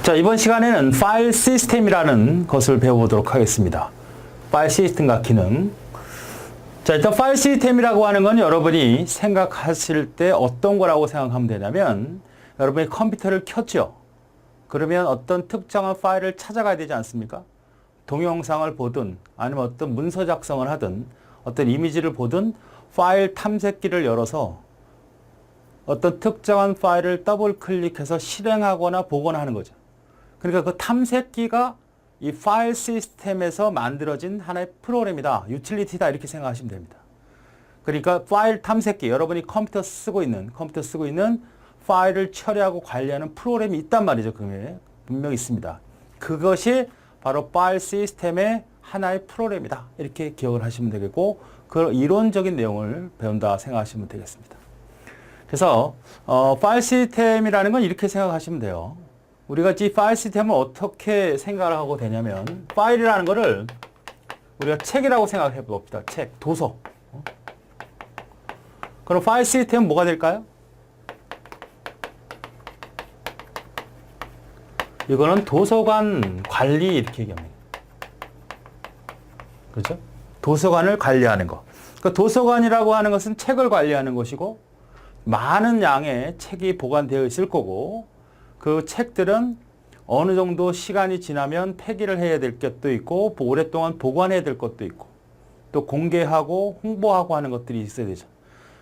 자, 이번 시간에는 파일 시스템이라는 것을 배워보도록 하겠습니다. 파일 시스템과 기능. 자, 일단 파일 시스템이라고 하는 건 여러분이 생각하실 때 어떤 거라고 생각하면 되냐면, 여러분이 컴퓨터를 켰죠. 그러면 어떤 특정한 파일을 찾아가야 되지 않습니까? 동영상을 보든 아니면 어떤 문서 작성을 하든 어떤 이미지를 보든 파일 탐색기를 열어서 어떤 특정한 파일을 더블 클릭해서 실행하거나 보거나 하는 거죠. 그러니까 그 탐색기가 이 파일 시스템에서 만들어진 하나의 프로그램이다, 유틸리티다, 이렇게 생각하시면 됩니다. 그러니까 파일 탐색기, 여러분이 컴퓨터 쓰고 있는 파일을 처리하고 관리하는 프로그램이 있단 말이죠. 그게 분명히 있습니다. 그것이 바로 파일 시스템의 하나의 프로그램이다, 이렇게 기억을 하시면 되겠고, 그 이론적인 내용을 배운다 생각하시면 되겠습니다. 그래서 파일 시스템이라는 건 이렇게 생각하시면 돼요. 우리가 이 파일 시스템을 어떻게 생각을 하고 되냐면, 파일이라는 거를 우리가 책이라고 생각해 봅시다. 책, 도서. 그럼 파일 시스템은 뭐가 될까요? 이거는 도서관 관리, 이렇게 얘기합니다. 그렇죠? 도서관을 관리하는 거. 그러니까 도서관이라고 하는 것은 책을 관리하는 것이고, 많은 양의 책이 보관되어 있을 거고, 그 책들은 어느 정도 시간이 지나면 폐기를 해야 될 것도 있고, 오랫동안 보관해야 될 것도 있고, 또 공개하고 홍보하고 하는 것들이 있어야 되죠.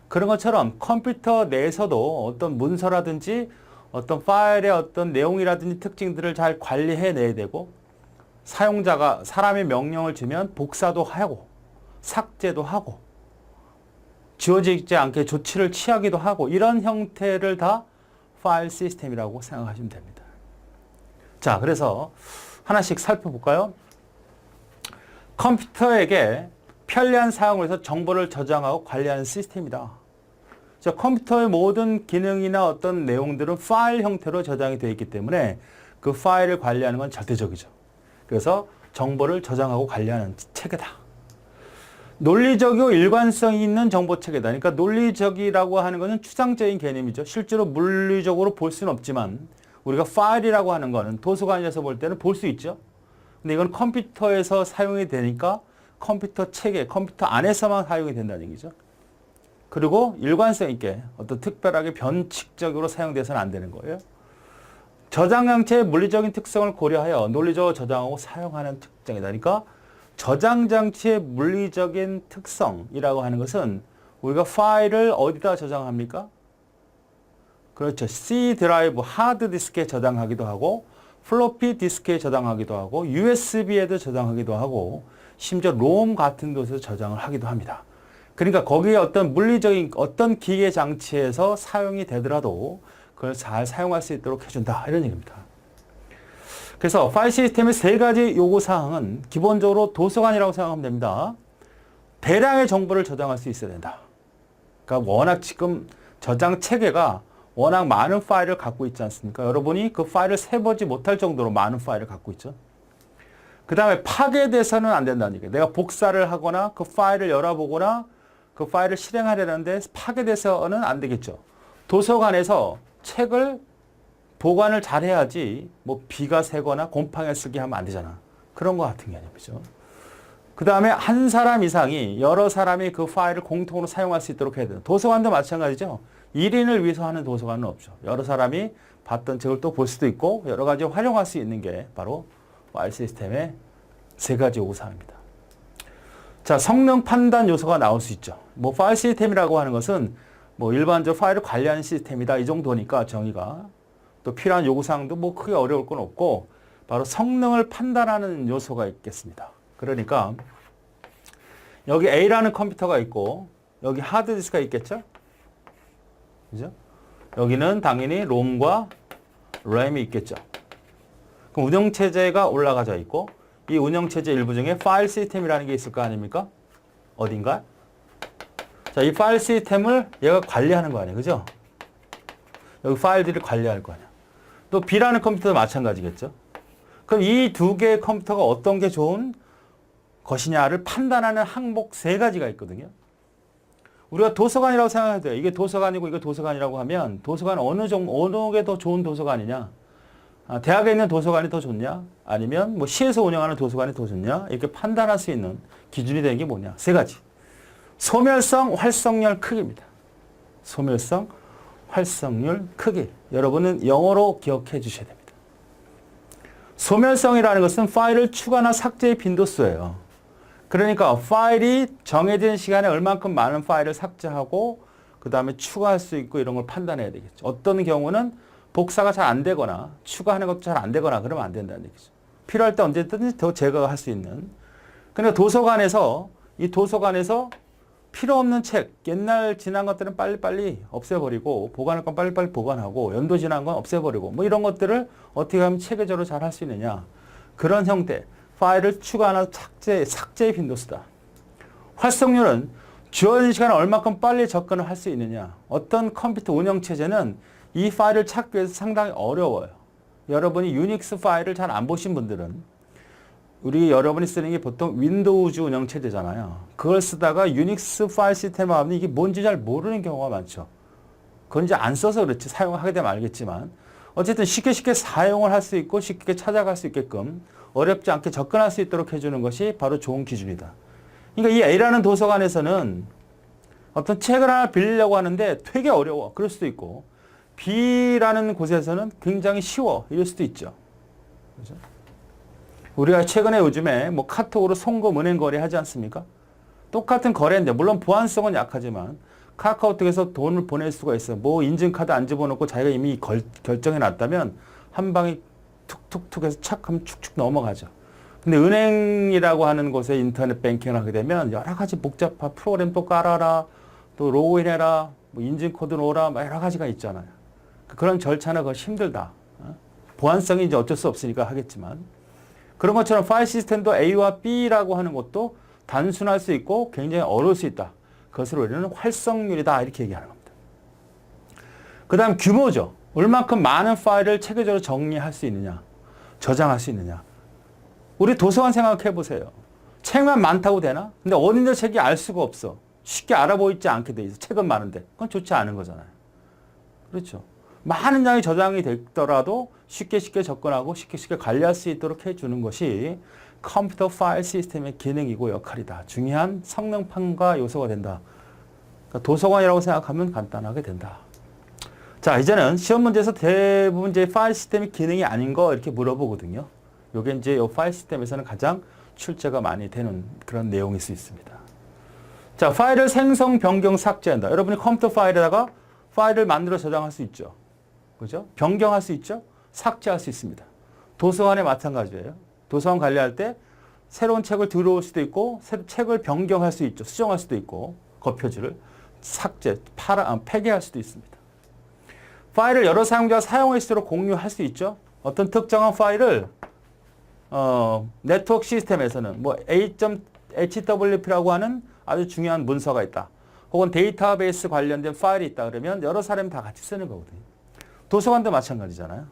그런 것처럼 컴퓨터 내에서도 어떤 문서라든지 어떤 파일의 어떤 내용이라든지 특징들을 잘 관리해내야 되고, 사용자가 사람의 명령을 주면 복사도 하고 삭제도 하고 지워지지 않게 조치를 취하기도 하고, 이런 형태를 다 파일 시스템이라고 생각하시면 됩니다. 자, 그래서 하나씩 살펴볼까요? 컴퓨터에게 편리한 사용을 해서 정보를 저장하고 관리하는 시스템이다. 자, 컴퓨터의 모든 기능이나 어떤 내용들은 파일 형태로 저장이 되어 있기 때문에 그 파일을 관리하는 건 절대적이죠. 그래서 정보를 저장하고 관리하는 체계다. 논리적이고 일관성이 있는 정보체계다. 그러니까 논리적이라고 하는 것은 추상적인 개념이죠. 실제로 물리적으로 볼 수는 없지만, 우리가 파일이라고 하는 것은 도서관에서 볼 때는 볼 수 있죠. 근데 이건 컴퓨터에서 사용이 되니까 컴퓨터 체계, 컴퓨터 안에서만 사용이 된다는 얘기죠. 그리고 일관성 있게 어떤 특별하게 변칙적으로 사용돼서는 안 되는 거예요. 저장 장치의 물리적인 특성을 고려하여 논리적으로 저장하고 사용하는 특징이다. 그러니까 저장 장치의 물리적인 특성이라고 하는 것은, 우리가 파일을 어디다 저장합니까? 그렇죠. C 드라이브, 하드 디스크에 저장하기도 하고, 플로피 디스크에 저장하기도 하고, USB에도 저장하기도 하고, 심지어 롬 같은 곳에서 저장을 하기도 합니다. 그러니까 거기에 어떤 물리적인 어떤 기계 장치에서 사용이 되더라도 그걸 잘 사용할 수 있도록 해준다, 이런 얘기입니다. 그래서 파일 시스템의 세 가지 요구사항은 기본적으로 도서관이라고 생각하면 됩니다. 대량의 정보를 저장할 수 있어야 된다. 그러니까 워낙 지금 저장 체계가 워낙 많은 파일을 갖고 있지 않습니까? 여러분이 그 파일을 세보지 못할 정도로 많은 파일을 갖고 있죠. 그 다음에 파괴돼서는 안 된다는 얘기예요. 내가 복사를 하거나 그 파일을 열어보거나 그 파일을 실행하려는데 파괴돼서는 안 되겠죠. 도서관에서 책을 보관을 잘 해야지, 뭐 비가 새거나 곰팡이가 쓰게 하면 안 되잖아. 그런 거 같은 개념이죠. 그 다음에 한 사람 이상이 여러 사람이 그 파일을 공통으로 사용할 수 있도록 해야 돼요. 도서관도 마찬가지죠. 1인을 위해서 하는 도서관은 없죠. 여러 사람이 봤던 책을 또 볼 수도 있고 여러 가지 활용할 수 있는 게 바로 파일 시스템의 세 가지 요구사항입니다. 자, 성능 판단 요소가 나올 수 있죠. 뭐 파일 시스템이라고 하는 것은 뭐 일반적으로 파일을 관리하는 시스템이다, 이 정도니까 정의가. 또 필요한 요구사항도 뭐 크게 어려울 건 없고, 바로 성능을 판단하는 요소가 있겠습니다. 그러니까 여기 A라는 컴퓨터가 있고 여기 하드디스크가 있겠죠? 그죠? 여기는 당연히 롬과 램이 있겠죠. 그럼 운영체제가 올라가져 있고, 이 운영체제 일부 중에 파일 시스템이라는 게 있을 거 아닙니까? 어딘가? 자, 이 파일 시스템을 얘가 관리하는 거 아니에요. 그죠? 여기 파일들을 관리할 거 아니야. 또 B라는 컴퓨터도 마찬가지겠죠. 그럼 이 두 개의 컴퓨터가 어떤 게 좋은 것이냐를 판단하는 항목 세 가지가 있거든요. 우리가 도서관이라고 생각해야 돼요. 이게 도서관이고 이거 도서관이라고 하면, 도서관 어느 게 더 좋은 도서관이냐? 대학에 있는 도서관이 더 좋냐? 아니면 뭐 시에서 운영하는 도서관이 더 좋냐? 이렇게 판단할 수 있는 기준이 되는 게 뭐냐? 세 가지. 소멸성, 활성률, 크기입니다. 소멸성, 활성률, 크기. 여러분은 영어로 기억해 주셔야 됩니다. 소멸성이라는 것은 파일을 추가나 삭제의 빈도수예요. 그러니까 파일이 정해진 시간에 얼만큼 많은 파일을 삭제하고 그 다음에 추가할 수 있고 이런 걸 판단해야 되겠죠. 어떤 경우는 복사가 잘 안 되거나 추가하는 것도 잘 안 되거나 그러면 안 된다는 얘기죠. 필요할 때 언제든지 더 제거할 수 있는. 그러니까 이 도서관에서 필요 없는 책, 옛날 지난 것들은 빨리빨리 없애버리고 보관할 건 빨리빨리 보관하고 연도 지난 건 없애버리고 뭐 이런 것들을 어떻게 하면 체계적으로 잘 할 수 있느냐. 그런 형태, 파일을 추가하나 삭제의 빈도수다. 활성률은 주어진 시간에 얼마큼 빨리 접근을 할 수 있느냐. 어떤 컴퓨터 운영체제는 이 파일을 찾기 위해서 상당히 어려워요. 여러분이 유닉스 파일을 잘 안 보신 분들은 여러분이 쓰는 게 보통 윈도우즈 운영체제잖아요. 그걸 쓰다가 유닉스 파일 시스템을 하면 이게 뭔지 잘 모르는 경우가 많죠. 그건 이제 안 써서 그렇지 사용하게 되면 알겠지만 어쨌든 쉽게 사용을 할 수 있고 쉽게 찾아갈 수 있게끔 어렵지 않게 접근할 수 있도록 해주는 것이 바로 좋은 기준이다. 그러니까 이 A라는 도서관에서는 어떤 책을 하나 빌리려고 하는데 되게 어려워. 그럴 수도 있고 B라는 곳에서는 굉장히 쉬워. 이럴 수도 있죠. 그렇죠? 우리가 최근에 요즘에 뭐 카톡으로 송금, 은행 거래 하지 않습니까? 똑같은 거래인데 물론 보안성은 약하지만 카카오톡에서 돈을 보낼 수가 있어요. 뭐 인증카드 안 집어넣고 자기가 이미 결정해 놨다면 한 방에 툭툭툭 해서 착 하면 축축 넘어가죠. 근데 은행이라고 하는 곳에 인터넷 뱅킹을 하게 되면 여러 가지 복잡한 프로그램 또 깔아라, 또 로그인해라, 뭐 인증코드 넣어라, 뭐 여러 가지가 있잖아요. 그런 절차는 그거 힘들다. 보안성이 이제 어쩔 수 없으니까 하겠지만. 그런 것처럼 파일 시스템도 A와 B라고 하는 것도 단순할 수 있고 굉장히 어려울 수 있다. 그것을 우리는 활성률이다. 이렇게 얘기하는 겁니다. 그 다음 규모죠. 얼만큼 많은 파일을 체계적으로 정리할 수 있느냐. 저장할 수 있느냐. 우리 도서관 생각해 보세요. 책만 많다고 되나? 근데 어딘지 책이 알 수가 없어. 쉽게 알아보이지 않게 돼 있어. 책은 많은데. 그건 좋지 않은 거잖아요. 그렇죠. 많은 양이 저장이 되더라도 쉽게 접근하고 쉽게 관리할 수 있도록 해주는 것이 컴퓨터 파일 시스템의 기능이고 역할이다. 중요한 성능 평가 요소가 된다. 그러니까 도서관이라고 생각하면 간단하게 된다. 자, 이제는 시험 문제에서 대부분 이제 파일 시스템의 기능이 아닌 거 이렇게 물어보거든요. 요게 이제 이 파일 시스템에서는 가장 출제가 많이 되는 그런 내용일 수 있습니다. 자, 파일을 생성, 변경, 삭제한다. 여러분이 컴퓨터 파일에다가 파일을 만들어 저장할 수 있죠. 그죠? 변경할 수 있죠? 삭제할 수 있습니다. 도서관에 마찬가지예요. 도서관 관리할 때 새로운 책을 들어올 수도 있고 책을 변경할 수 있죠. 수정할 수도 있고 겉표지를 삭제, 폐기할 수도 있습니다. 파일을 여러 사용자가 사용할 수 있도록 공유할 수 있죠. 어떤 특정한 파일을 네트워크 시스템에서는 뭐 A.HWP라고 하는 아주 중요한 문서가 있다. 혹은 데이터베이스 관련된 파일이 있다 그러면 여러 사람이 다 같이 쓰는 거거든요. 도서관도 마찬가지잖아요.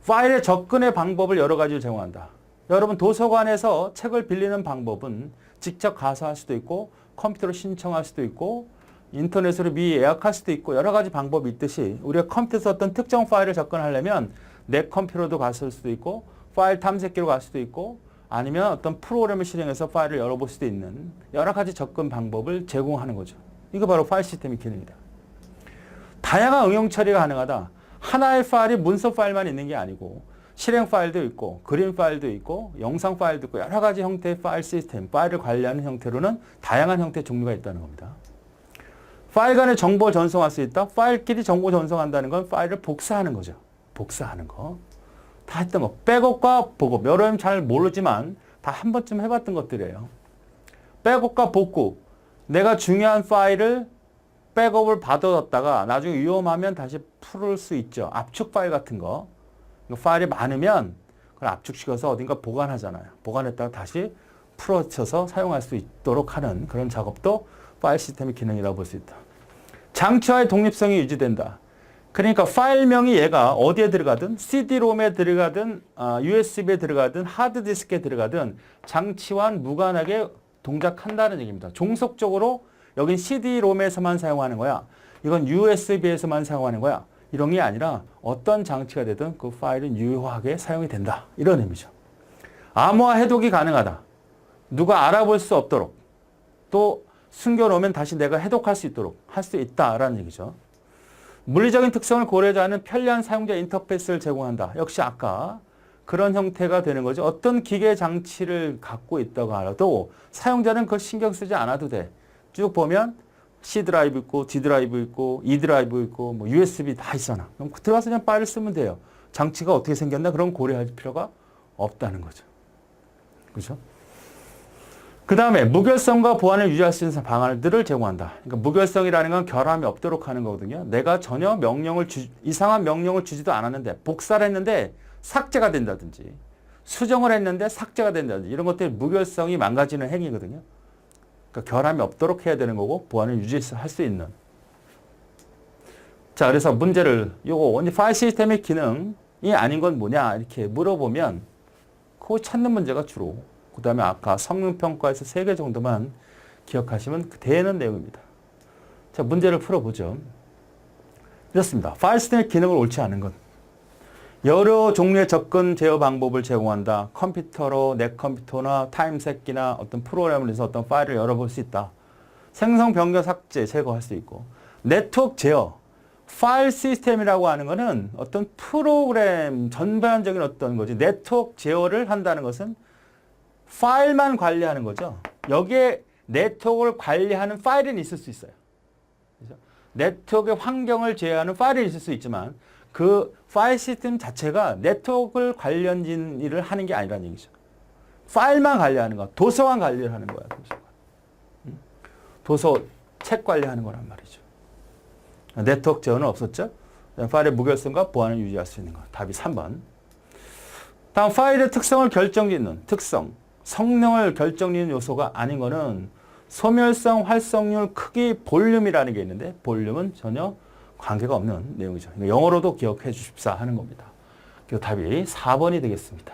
파일에 접근의 방법을 여러 가지를 제공한다. 여러분 도서관에서 책을 빌리는 방법은 직접 가서 할 수도 있고 컴퓨터로 신청할 수도 있고 인터넷으로 미리 예약할 수도 있고 여러 가지 방법이 있듯이 우리가 컴퓨터에서 어떤 특정 파일을 접근하려면 내 컴퓨터로도 갔을 수도 있고 파일 탐색기로 갈 수도 있고 아니면 어떤 프로그램을 실행해서 파일을 열어볼 수도 있는 여러 가지 접근 방법을 제공하는 거죠. 이거 바로 파일 시스템의 기능이다. 다양한 응용 처리가 가능하다. 하나의 파일이 문서 파일만 있는 게 아니고 실행 파일도 있고 그림 파일도 있고 영상 파일도 있고 여러 가지 형태의 파일 시스템, 파일을 관리하는 형태로는 다양한 형태의 종류가 있다는 겁니다. 파일 간의 정보를 전송할 수 있다. 파일끼리 정보 전송한다는 건 파일을 복사하는 거죠. 복사하는 거. 다 했던 거. 백업과 복업. 여러분 잘 모르지만 다 한 번쯤 해봤던 것들이에요. 백업과 복구. 내가 중요한 파일을 백업을 받아뒀다가 나중에 위험하면 다시 풀을 수 있죠. 압축 파일 같은 거. 파일이 많으면 그걸 압축시켜서 어딘가 보관하잖아요. 보관했다가 다시 풀어쳐서 사용할 수 있도록 하는 그런 작업도 파일 시스템의 기능이라고 볼 수 있다. 장치와의 독립성이 유지된다. 그러니까 파일명이 얘가 어디에 들어가든 CD-ROM에 들어가든 USB에 들어가든 하드디스크에 들어가든 장치와는 무관하게 동작한다는 얘기입니다. 종속적으로 여긴 CD-ROM에서만 사용하는 거야. 이건 USB에서만 사용하는 거야. 이런 게 아니라 어떤 장치가 되든 그 파일은 유효하게 사용이 된다. 이런 의미죠. 암호화 해독이 가능하다. 누가 알아볼 수 없도록 또 숨겨놓으면 다시 내가 해독할 수 있도록 할 수 있다라는 얘기죠. 물리적인 특성을 고려하지 않은 편리한 사용자 인터페이스를 제공한다. 역시 아까 그런 형태가 되는 거죠. 어떤 기계 장치를 갖고 있다고 하더라도 사용자는 그걸 신경 쓰지 않아도 돼. 쭉 보면 C 드라이브 있고 D 드라이브 있고 E 드라이브 있고 뭐 USB 다 있잖아. 그럼 들어가서 그냥 파일을 쓰면 돼요. 장치가 어떻게 생겼나 그런 고려할 필요가 없다는 거죠. 그렇죠? 그 다음에 무결성과 보안을 유지할 수 있는 방안들을 제공한다. 그러니까 무결성이라는 건 결함이 없도록 하는 거거든요. 내가 전혀 이상한 명령을 주지도 않았는데 복사를 했는데 삭제가 된다든지 수정을 했는데 삭제가 된다든지 이런 것들이 무결성이 망가지는 행위거든요. 그러니까 결함이 없도록 해야 되는 거고 보안을 유지할 수 있는. 자, 그래서 문제를 요거 파일 시스템의 기능이 아닌 건 뭐냐 이렇게 물어보면 그거 찾는 문제가 주로. 그 다음에 아까 성능평가에서 3개 정도만 기억하시면 되는 내용입니다. 자, 문제를 풀어보죠. 이렇습니다. 파일 시스템의 기능을 옳지 않은 것. 여러 종류의 접근 제어 방법을 제공한다. 컴퓨터로 내 컴퓨터나 타임세기나 어떤 프로그램을 해서 어떤 파일을 열어볼 수 있다. 생성, 변경, 삭제, 제거할 수 있고. 네트워크 제어. 파일 시스템이라고 하는 것은 어떤 프로그램 전반적인 어떤 거지. 네트워크 제어를 한다는 것은 파일만 관리하는 거죠. 여기에 네트워크를 관리하는 파일은 있을 수 있어요. 그렇죠? 네트워크의 환경을 제어하는 파일이 있을 수 있지만 그 파일 시스템 자체가 네트워크를 관련된 일을 하는 게 아니라는 얘기죠. 파일만 관리하는 거, 도서관 관리를 하는 거야. 도서, 책 관리하는 거란 말이죠. 네트워크 제어는 없었죠. 파일의 무결성과 보안을 유지할 수 있는 거. 답이 3번. 다음 파일의 특성을 결정짓는 특성. 성능을 결정짓는 요소가 아닌 거는 소멸성, 활성률, 크기, 볼륨이라는 게 있는데 볼륨은 전혀 관계가 없는 내용이죠. 영어로도 기억해 주십사 하는 겁니다. 그래서 답이 4번이 되겠습니다.